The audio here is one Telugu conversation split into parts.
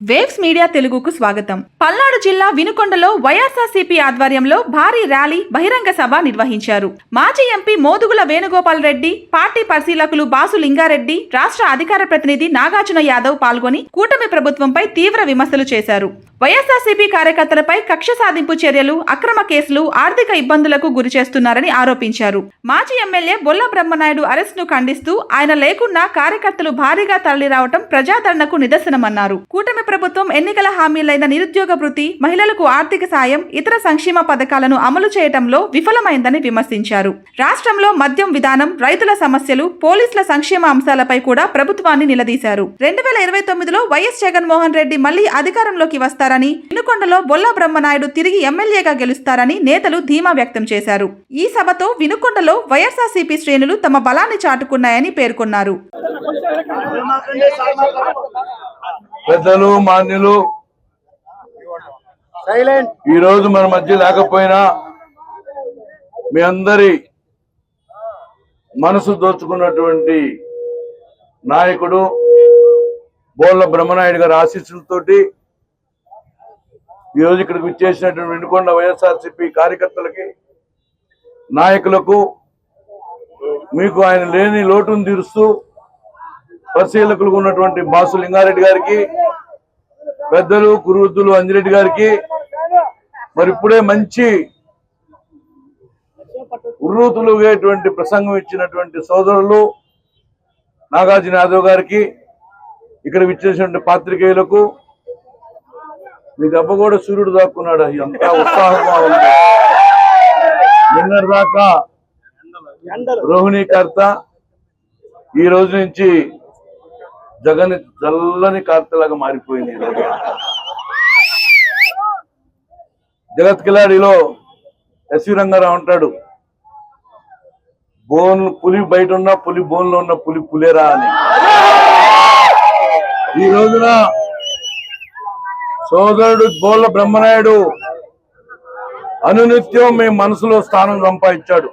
వేవ్స్ మీడియా తెలుగుకు స్వాగతం. పల్నాడు జిల్లా వినుకొండలో వైఎస్ఆర్సీపీ ఆధ్వర్యంలో భారీ ర్యాలీ బహిరంగ సభ నిర్వహించారు. మాజీ ఎంపీ మోదుగుల వేణుగోపాల్ రెడ్డి, పార్టీ పరిశీలకులు బాసు లింగారెడ్డి, రాష్ట్ర అధికార ప్రతినిధి నాగార్జున యాదవ్ పాల్గొని కూటమి ప్రభుత్వంపై తీవ్ర విమర్శలు చేశారు. వైఎస్ఆర్సీపీ కార్యకర్తలపై కక్ష సాధింపు చర్యలు, అక్రమ కేసులు, ఆర్థిక ఇబ్బందులకు గురి చేస్తున్నారని ఆరోపించారు. మాజీ ఎమ్మెల్యే బొల్ల బ్రహ్మనాయుడు అరెస్ట్ను ఖండిస్తూ ఆయన లేకున్నా కార్యకర్తలు భారీగా తరలిరావటం ప్రజాదరణకు నిదర్శనమన్నారు. కూటమి ప్రభుత్వం ఎన్నికల హామీలైన నిరుద్యోగ భృతి, మహిళలకు ఆర్థిక సాయం, ఇతర సంక్షేమ పథకాలను అమలు చేయడంలో విఫలమైందని విమర్శించారు. రాష్ట్రంలో మద్యం విధానం, రైతుల సమస్యలు, పోలీసుల సంక్షేమ అంశాలపై కూడా ప్రభుత్వాన్ని నిలదీశారు. 2029లో వైఎస్ జగన్మోహన్ రెడ్డి మళ్లీ అధికారంలోకి వస్తారని, వినుకొండలో బొల్ల బ్రహ్మనాయుడు తిరిగి ఎమ్మెల్యేగా గెలుస్తారని నేతలు ధీమా వ్యక్తం చేశారు. ఈ సభతో వినుకొండలో వైఎస్ఆర్సీపీ శ్రేణులు తమ బలాన్ని చాటుకున్నాయని పేర్కొన్నారు. పెద్దలు, మాన్యులు, ఈ రోజు మన మధ్య లేకపోయినా మీ అందరి మనసు దోచుకున్నటువంటి నాయకుడు బోళ్ళ బ్రహ్మనాయుడు గారి ఆశీస్సులతోటి ఈరోజు ఇక్కడికి విచ్చేసినటువంటి వినుకొండ వైఎస్ఆర్సీపీ కార్యకర్తలకి, నాయకులకు, మీకు ఆయన లేని లోటును తీరుస్తూ పరిశీలకులకు ఉన్నటువంటి బాసు లింగారెడ్డి గారికి, పెద్దలు కురువృద్ధులు అంజిరెడ్డి గారికి, మరి ఇప్పుడే మంచి ఉర్రూతులుగేటువంటి ప్రసంగం ఇచ్చినటువంటి సోదరులు నాగార్జున యాదవ్ గారికి, ఇక్కడ విచ్చేసినటువంటి పాత్రికేయులకు, మీ దెబ్బ కూడా సూర్యుడు దాక్కున్నాడు. ఎంత ఉత్సాహంగా ఉంది. నిన్నటిదాకా రోహిణీకర్త, ఈ రోజు నుంచి జగన్ చల్లని కార్తెలాగా మారిపోయింది. జగత్ కిలాడిలో ఎస్వి రంగారావు అంటాడు, పులి బయట ఉన్న పులి బోన్లో ఉన్న పులి పులేరా అని. ఈ రోజున సోదరుడు బోళ్ళ బ్రహ్మనాయుడు అనునిత్యం మీ మనసులో స్థానం సంపాదించాడు.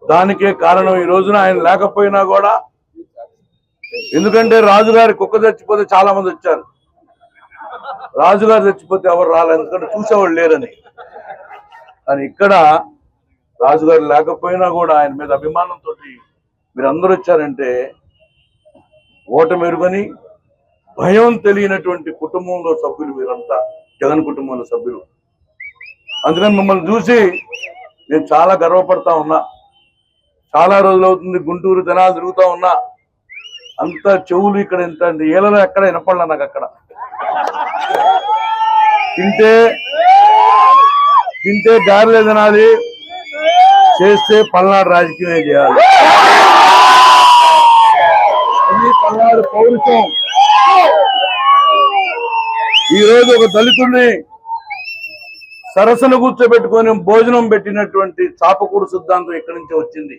దానికే కారణం ఈ రోజున ఆయన లేకపోయినా కూడా, ఎందుకంటే రాజుగారి కుక్క చచ్చిపోతే చాలా మంది వచ్చారు, రాజుగారు చచ్చిపోతే ఎవరు రాలేదు, ఎందుకంటే చూసేవాళ్ళు లేరని. కానీ ఇక్కడ రాజుగారు లేకపోయినా కూడా ఆయన మీద అభిమానంతో మీరు అందరూ వచ్చారంటే, ఓటమి ఎరుగని భయం తెలియనటువంటి కుటుంబంలో సభ్యులు మీరంతా, జగన్ కుటుంబంలో సభ్యులు. అందుకని మిమ్మల్ని చూసి నేను చాలా గర్వపడతా ఉన్నా. చాలా రోజులు అవుతుంది గుంటూరు జనాలు తిరుగుతా ఉన్నా, అంత చెవులు ఇక్కడ ఎంత ఏళ్ళలో ఎక్కడ వినపడలా నాకు. అక్కడ తింటే గారెలే తినాలి, చేస్తే పల్నాడు రాజకీయమే చేయాలి. పల్నాడు పౌరుషం. ఈ రోజు ఒక దళితుడిని సరసన కూర్చోబెట్టుకొని భోజనం పెట్టినటువంటి చాపకూడు సిద్ధాంతం ఇక్కడి నుంచే వచ్చింది.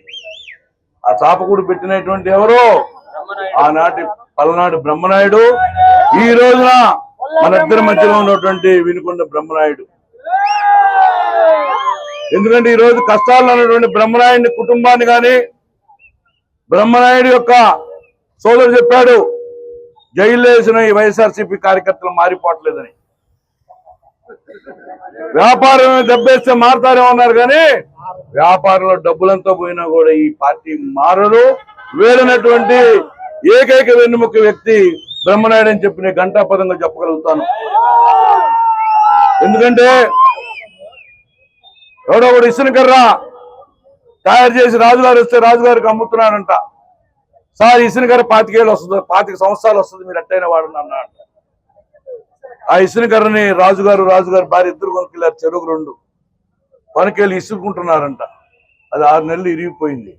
ఆ చాపకూడు పెట్టినటువంటి ఎవరో ఆనాటి పల్నాడు బ్రహ్మనాయుడు, ఈ రోజున మన ఇద్దరి మధ్యలో ఉన్నటువంటి వినుకొండ బ్రహ్మనాయుడు. ఎందుకంటే ఈ రోజు కష్టాలు అన్నటువంటి బ్రహ్మనాయుడిని కుటుంబాన్ని కానీ, బ్రహ్మనాయుడు యొక్క సోదరు చెప్పాడు, జైల్లో వేసిన ఈ వైఎస్ఆర్సీపీ కార్యకర్తలు మారిపోవట్లేదని. వ్యాపారం దెబ్బేస్తే మారుతారేమన్నారు, కానీ వ్యాపారంలో డబ్బులంతా పోయినా కూడా ఈ పార్టీ మారదు. వేడినటువంటి ఏకైక వెన్నుముక వ్యక్తి బ్రహ్మనాయుడు అని చెప్పి నేను ఘంటాపదంగా చెప్పగలుగుతాను. ఎందుకంటే ఎవడో ఒకడు ఇసునకర్ర తయారు చేసి రాజుగారు వస్తే రాజుగారికి అమ్ముతున్నాడంట. సార్ ఇసునకర్ర 25 ఏళ్ళు వస్తుంది, 25 సంవత్సరాలు వస్తుంది, మీరు ఎట్టయినా వాడండి అన్నాడు. ఆ ఇసునకర్రని రాజుగారు భార్య ఇద్దరు కొనుక్కెళ్ళారు, చెరువుకు 2 కొనుక్కెళ్ళి ఇసుకుంటున్నారంట. అది 6 నెలలు ఇరిగిపోయింది.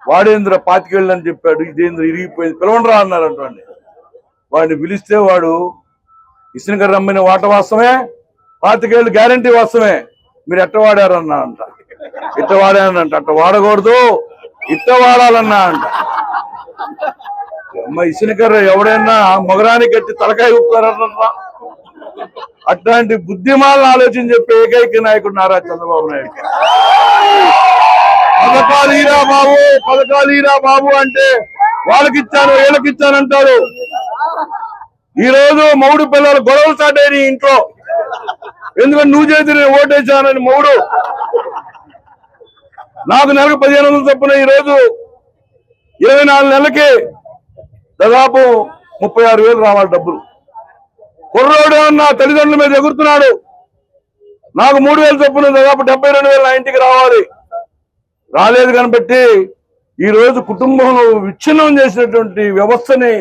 వాడేంద్ర 25 ఏళ్ళు అని చెప్పాడు, ఇదేంద్ర ఇరిగిపోయింది, పిలవండి రా అన్నారంట. వాడిని పిలిస్తే వాడు ఇసునకర్ర అమ్మిన వాట వాస్తవమే, 25 ఏళ్ళు గ్యారంటీ వాస్తవమే, మీరు ఎట్ట వాడారన్నా అంట. ఇట్ట వాడానంట. అట్ట వాడకూడదు, ఇట్ట వాడాలన్నా అంట. అమ్మ ఇసునకర్ర ఎవడైనా మొగరానికి కట్టి తలకాయ ఊపుతారన్నా. అట్లాంటి బుద్ధిమాలను ఆలోచన చెప్పే ఏకైక నాయకుడు నారా చంద్రబాబు నాయుడు. పథకాలు ఈరా బాబు అంటే వాళ్ళకిచ్చాను వీళ్ళకిచ్చానంటారు. ఈ రోజు మౌడు పిల్లలు గొడవలు స్టార్ట్ అయినాయి ఇంట్లో. ఎందుకంటే నువ్వు చేసి నేను ఓటేశానని మౌడు. నాకు నెలకు 1500 చొప్పున ఈ రోజు 24 నెలలకి దాదాపు 36,000 రావాలి డబ్బులు. కుర్రోడు నా తల్లిదండ్రుల మీద ఎగురుతున్నాడు. నాకు 3,000 చొప్పున దాదాపు 72,000 నా ఇంటికి రావాలి. రాలేదు కనిపెట్టి ఈ రోజు కుటుంబంలో విచ్ఛిన్నం చేసినటువంటి వ్యవస్థని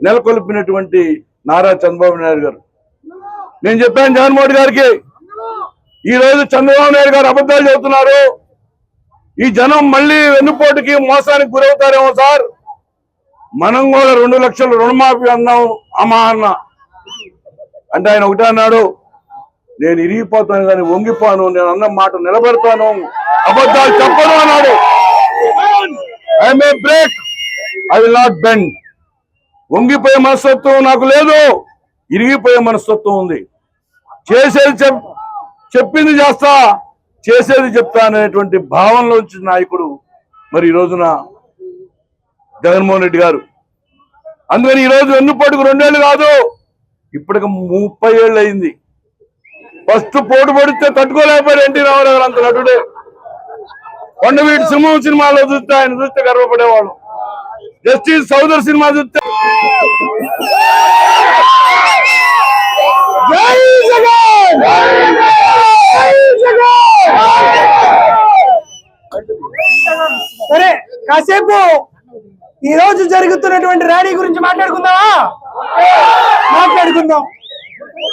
నెలకొల్పినటువంటి నారా చంద్రబాబు నాయుడు గారు. నేను చెప్పాను జగన్మోహన్ గారికి, ఈ రోజు చంద్రబాబు నాయుడు గారు అబద్ధాలు చెబుతున్నారు. ఈ జనం మళ్ళీ వెన్నుపోటుకి మోసానికి గురవుతారేమో సార్. మనం కూడా 2 లక్షలు రుణమాఫీ అన్నాం అమ్మా అన్న అంటే ఆయన ఒకటే అన్నాడు, నేను ఇరిగిపోతాను కానీ వంగిపోను, నేను అన్న మాట నిలబెడతాను, అబద్ధాలు చెప్పను అన్నాడు. I may break, I will not bend. వంగిపోయే మనస్తత్వం నాకు లేదు, ఇరిగిపోయే మనస్తత్వం ఉంది. చేసేది చెప్పింది చేస్తా, చేసేది చెప్తా అనేటువంటి భావనలో వచ్చిన నాయకుడు మరి ఈ రోజున జగన్మోహన్ రెడ్డి గారు. అందుకని ఈ రోజు వెన్నుపోటుకు 2 ఏళ్ళు కాదు, ఇప్పటికి 30 ఏళ్ళు అయింది. ఫస్ట్ పోటు పడితే తట్టుకోలేకపోయారు ఎన్టీ రామారావు గారు, అంత నటుడే. కొండవీటి సింహం సినిమాలో చూస్తే ఆయన చూస్తే గర్వపడేవాళ్ళు. జస్టిస్ సౌదర్ సినిమా చూస్తే సరే కాసేపు ఈ రోజు జరుగుతున్నటువంటి ర్యాలీ గురించి మాట్లాడుకుందామా? మాట్లాడుకుందాం.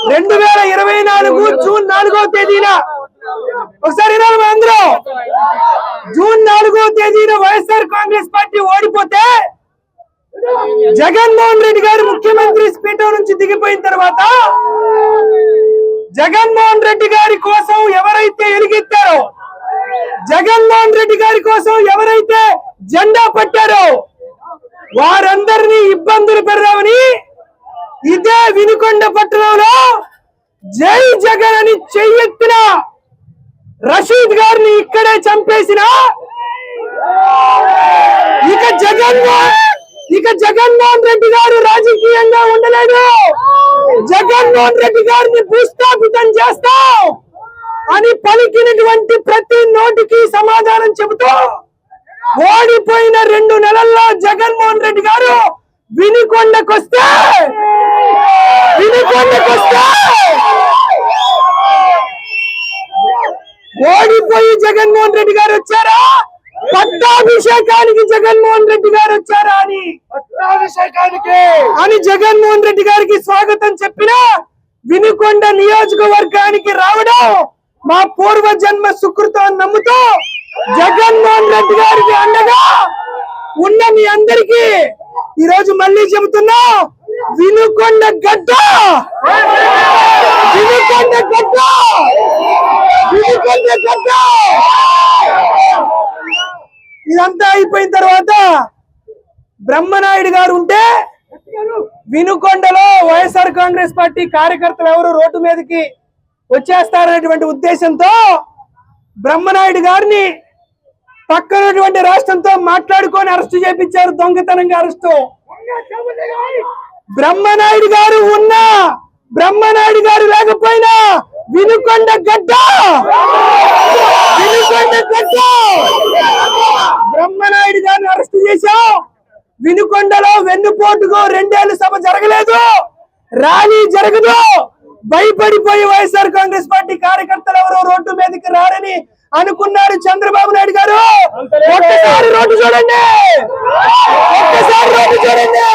2024 జూన్ 4వ తేదీన ఒకసారి అందరూ జూన్ 4వ తేదీన వైఎస్ఆర్ కాంగ్రెస్ పార్టీ ఓడిపోతే జగన్మోహన్ రెడ్డి గారు ముఖ్యమంత్రి పీఠం నుంచి దిగిపోయిన తర్వాత జగన్మోహన్ రెడ్డి గారి కోసం ఎవరైతే ఎలుగెత్తారో, జగన్మోహన్ రెడ్డి గారి కోసం ఎవరైతే జెండా పట్టారో వారందరినీ ఇబ్బందులు పెడదామని ఇదే వినుకొండ పట్టణంలో జై జగన్ అని చెయ్యెత్తిన రషీద్ గారిని ఇక్కడే చంపేసిన ఇక జగన్మోహన్ రెడ్డి గారు రాజకీయంగా ఉండలేదు. జగన్మోహన్ రెడ్డి గారిని భూస్థాపితం చేస్తాం అని పలికినటువంటి ప్రతి నోటికి సమాధానం చెబుతూ ఓడిపోయిన 2 నెలల్లో జగన్మోహన్ రెడ్డి గారు వినుకొండకొస్తే ఓడిపోయి జగన్మోహన్ రెడ్డి గారు వచ్చారా, పట్టాభిషేకానికి జగన్మోహన్ రెడ్డి గారు వచ్చారా అని జగన్మోహన్ రెడ్డి గారికి స్వాగతం చెప్పిన వినుకొండ నియోజకవర్గానికి రావడం మా పూర్వ జన్మ సుకృతం నమ్ముతూ జగన్మోహన్ రెడ్డి గారికి అండగా ఉన్న మీ అందరికీ ఈ రోజు మళ్ళీ చెబుతున్నా, వినుకొండ గడ్డ, వినుకొండ గడ్డ, వినుకొండ గడ్డ. ఇదంతా అయిపోయిన తర్వాత బ్రహ్మనాయుడు గారు ఉంటే వినుకొండలో వైఎస్ఆర్ కాంగ్రెస్ పార్టీ కార్యకర్తలు ఎవరు రోడ్డు మీదకి వచ్చేస్తారనేటువంటి ఉద్దేశంతో బ్రహ్మనాయుడు గారిని పక్కనటువంటి రాష్ట్రంతో మాట్లాడుకొని అరెస్టు చేపించారు, దొంగతనంగా అరెస్టు. బ్రహ్మనాయుడు గారు ఉన్నా బ్రహ్మనాయుడు గారు లేకపోయినా వినుకొండ గడ్డ, వినుకొండ గడ్డ. బ్రహ్మనాయుడు గారిని అరెస్టు చేశాం. వినుకొండలో వెన్నుపోటుకు 2 ఏళ్ల సభ జరగలేదు, ర్యాలీ జరగదు. భయపడిపోయి వైఎస్ఆర్ కాంగ్రెస్ పార్టీ కార్యకర్తలు ఎవరో రోడ్డు మీదకి రారని అనుకున్నారు చంద్రబాబు నాయుడు గారు. ఒక్కసారి రోడ్డు చూడండి, ఒక్కసారి రోడ్డు చూడండి.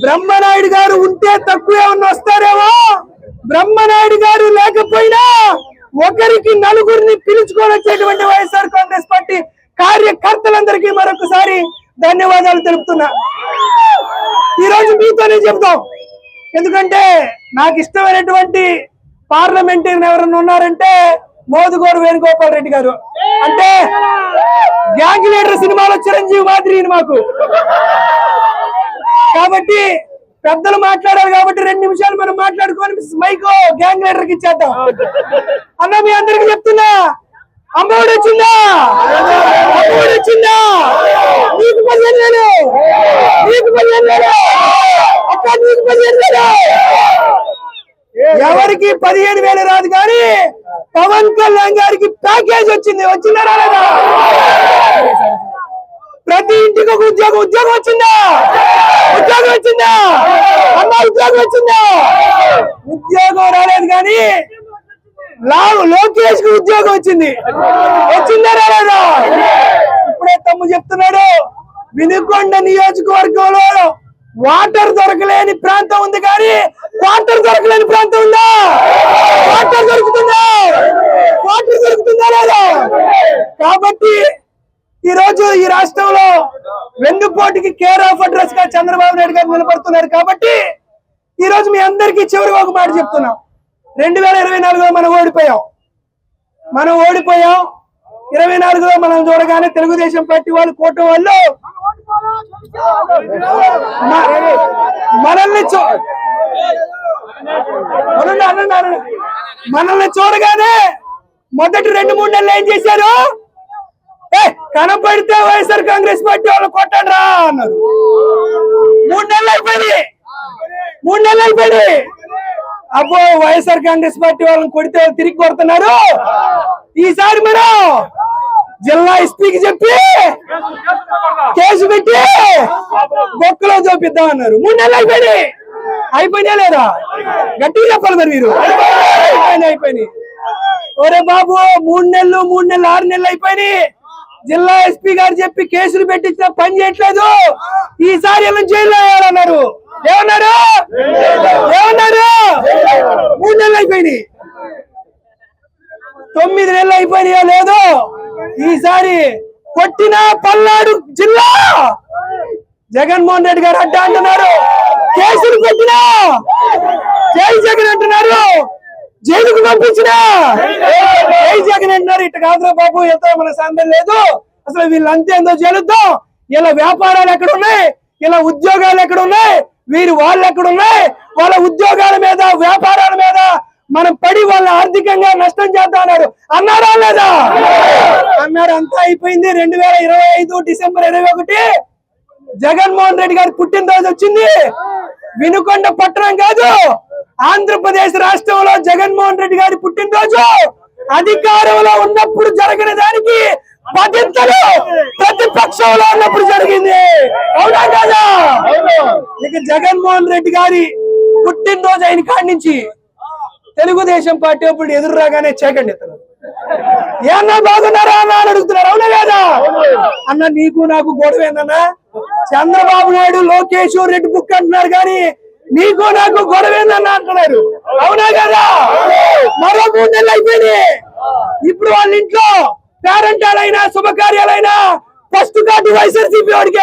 బ్రహ్మనాయుడు గారు ఉంటే తక్కువ ఏమన్నా వస్తారేమో, బ్రహ్మనాయుడు గారు లేకపోయినా ఒకరికి 4గురిని పిలుచుకొని వచ్చేటువంటి వైఎస్ఆర్ కాంగ్రెస్ పార్టీ కార్యకర్తలందరికీ మరొకసారి ధన్యవాదాలు తెలుపుతున్నా. ఈ రోజు మీతోనే చెప్తాం, ఎందుకంటే నాకు ఇష్టమైనటువంటి పార్లమెంటరీని ఎవరన్నా ఉన్నారంటే మోదుగోడు వేణుగోపాల్ రెడ్డి గారు. అంటే గ్యాంగ్ లీడర్ సినిమాలో చిరంజీవి మాదిరి మాకు. కాబట్టి పెద్దలు మాట్లాడారు కాబట్టి 2 నిమిషాలు మనం మాట్లాడుకొని మైక్ గ్యాంగ్ లీడర్ కి ఇచ్చేద్దాం. అన్న మీ అందరికి చెప్తున్నా, అమ్మఒడి వచ్చిందా? అమ్మఒడి వచ్చిందా? నీకు 15,000, నీకు 15,000, అక్క నీకు 15,000. ఎవరికి 15,000 రాదు కానీ పవన్ కళ్యాణ్ గారికి ప్యాకేజ్ వచ్చింది. వచ్చిందా రాలేదా? ప్రతి ఇంటికి ఒక ఉద్యోగం. ఉద్యోగం వచ్చిందా? ఉద్యోగం వచ్చిందా? అన్న ఉద్యోగం వచ్చిందా? ఉద్యోగం రాలేదు కానీ లోకేష్ కి ఉద్యోగం వచ్చింది. వచ్చిందా రాలేదా? ఇప్పుడే తమ్ము చెప్తున్నాడు, వినుకొండ నియోజకవర్గంలో వాటర్ దొరకలేని ప్రాంతం ఉంది కానీ వాటర్ దొరకలేని ప్రాంతం ఉందా? వాటర్ దొరుకుతుందా? వాటర్ దొరుకుతుందా లేదా? కాబట్టి ఈ రోజు ఈ రాష్ట్రంలో వెన్నుపోటుకి కేర్ ఆఫ్ అడ్రస్ గా చంద్రబాబు నాయుడు గారు నిలబడుతున్నారు. కాబట్టి ఈ రోజు మీ అందరికీ చివరిగా ఒక మాట చెప్తున్నాం. 2024లో మనం ఓడిపోయాం. 24లో మనం చూడగానే తెలుగుదేశం పార్టీ వాళ్ళు కూటమి వాళ్ళు మనల్ని చూడగానే మొదటి 2-3 నెలలు ఏం చేశారు? కనపడితే వైఎస్ఆర్ కాంగ్రెస్ పార్టీ వాళ్ళు కొట్టండి రా అన్నారు. 3 నెలలు అయిపోయింది. అబ్బో వైఎస్ఆర్ కాంగ్రెస్ పార్టీ వాళ్ళని కొడితే తిరిగి కొడుతున్నారు. ఈసారి మనం జిల్లా ఎస్పీకి చెప్పి కేసు పెట్టి బొక్కలో చూపిద్దాం అన్నారు. 3 నెలలు అయిపోయినా లేదా? గట్టిగా చెప్పాలి మరి మీరు. అయిపోయినాయి. ఒరే బాబు 3 నెలలు 6 నెలలు అయిపోయినాయి. జిల్లా ఎస్పీ గారు చెప్పి కేసులు పెట్టించిన పని చేయట్లేదు. ఈసారి జైల్లో వేయాలన్నారు. ఏమన్నారు? 3 నెలలు అయిపోయినాయి. 9 నెలలు అయిపోయినాయో లేదో ఈసారి కొట్టిన పల్నాడు జిల్లా జగన్మోహన్ రెడ్డి గారు అడ్డా అంటున్నారు. కేసులు పెట్టినా జై జగన్ అంటున్నారు. జైలుకు పంపించిన జై జగన్ అంటున్నారు. ఇటు కాదురా బాబు, ఎంతో మన సందేహం లేదు. అసలు వీళ్ళంతా ఏందో జరుగుతాం. ఇలా వ్యాపారాలు ఎక్కడ ఉన్నాయి? ఇలా ఉద్యోగాలు ఎక్కడ ఉన్నాయి? వాళ్ళు ఎక్కడ ఉన్నాయి? వాళ్ళ ఉద్యోగాల మీద వ్యాపారాల మీద మనం పడి వాళ్ళ ఆర్థికంగా నష్టం చేద్దాం అన్నారా లేదా? అన్నారు. అంతా అయిపోయింది. 2025 డిసెంబర్ 21 జగన్మోహన్ రెడ్డి గారి పుట్టినరోజు వచ్చింది. వినుకొండ పట్టణం కాదు, ఆంధ్రప్రదేశ్ రాష్ట్రంలో జగన్మోహన్ రెడ్డి గారి పుట్టినరోజు అధికారంలో ఉన్నప్పుడు జరగని దానికి 10 ప్రతిపక్షంలో ఉన్నప్పుడు జరిగింది. అవునా కాదా? ఇక జగన్మోహన్ రెడ్డి గారి పుట్టినరోజు అయిన కాడి నుంచి తెలుగుదేశం పార్టీ అప్పుడు ఎదురు రాగానే చేకండి ఏమన్నా బాగున్నారా అన్న అని అడుగుతున్నారు. అవునా కదా? అన్న నీకు నాకు గొడవ ఏందన్నా? చంద్రబాబు నాయుడు లోకేష్ రెడ్ బుక్ అంటున్నారు కానీ నీకు నాకు గొడవ ఏందన్నా అంటున్నారు. అవునా కదా? మరో 3 నెలలు అయిపోయింది. ఇప్పుడు వాళ్ళ ఇంట్లో పేరెంటాలైనా శుభకార్యాలైనా ఫస్ట్ కార్డు వైఎస్ఆర్సీపీ వాడికి